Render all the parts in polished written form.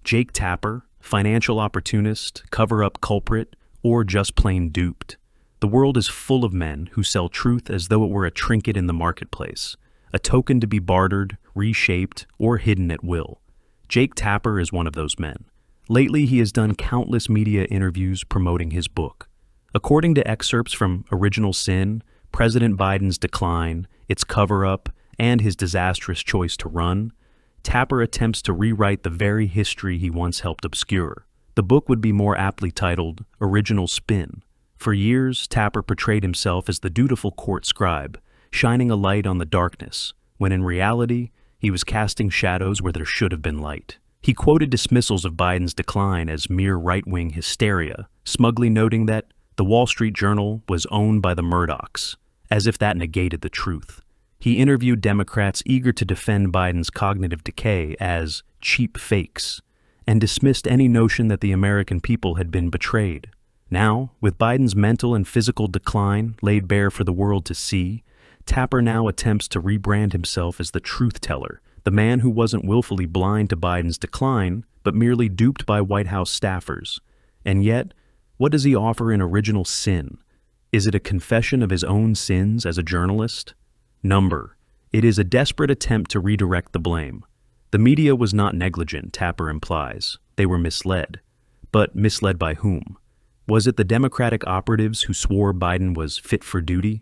Jake Tapper, financial opportunist, cover-up culprit, or just plain duped. The world is full of men who sell truth as though it were a trinket in the marketplace, a token to be bartered, reshaped, or hidden at will. Jake Tapper is one of those men. Lately, he has done countless media interviews promoting his book. According to excerpts from Original Sin, President Biden's Decline, Its Cover-Up, and His Disastrous Choice to Run, Tapper attempts to rewrite the very history he once helped obscure. The book would be more aptly titled Original Spin. For years, Tapper portrayed himself as the dutiful court scribe, shining a light on the darkness, when in reality, he was casting shadows where there should have been light. He quoted dismissals of Biden's decline as mere right-wing hysteria, smugly noting that the Wall Street Journal was owned by the Murdochs, as if that negated the truth. He interviewed Democrats eager to defend Biden's cognitive decay as cheap fakes, and dismissed any notion that the American people had been betrayed. Now, with Biden's mental and physical decline laid bare for the world to see, Tapper now attempts to rebrand himself as the truth teller, the man who wasn't willfully blind to Biden's decline, but merely duped by White House staffers. And yet, what does he offer in Original Sin? Is it a confession of his own sins as a journalist? Number. It is a desperate attempt to redirect the blame. The media was not negligent, Tapper implies. They were misled. But misled by whom? Was it the Democratic operatives who swore Biden was fit for duty?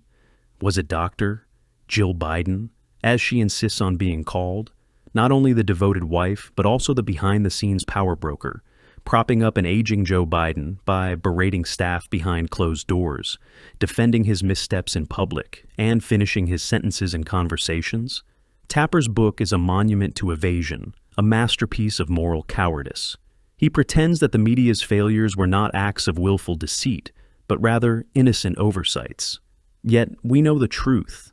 Was it Dr. Jill Biden, as she insists on being called? Not only the devoted wife, but also the behind-the-scenes power broker, propping up an aging Joe Biden by berating staff behind closed doors, defending his missteps in public, and finishing his sentences and conversations. Tapper's book is a monument to evasion, a masterpiece of moral cowardice. He pretends that the media's failures were not acts of willful deceit, but rather innocent oversights. Yet we know the truth.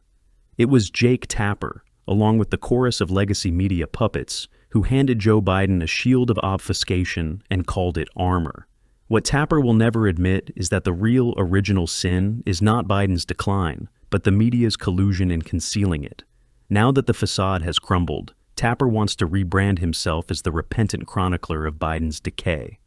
It was Jake Tapper, along with the chorus of legacy media puppets, who handed Joe Biden a shield of obfuscation and called it armor. What Tapper will never admit is that the real original sin is not Biden's decline, but the media's collusion in concealing it. Now that the facade has crumbled, Tapper wants to rebrand himself as the repentant chronicler of Biden's decay.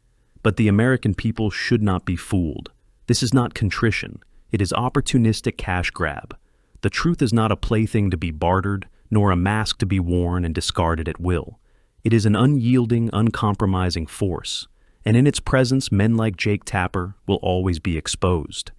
But the American people should not be fooled. This is not contrition. It is opportunistic cash grab. The truth is not a plaything to be bartered, nor a mask to be worn and discarded at will. It is an unyielding, uncompromising force, and in its presence men like Jake Tapper will always be exposed.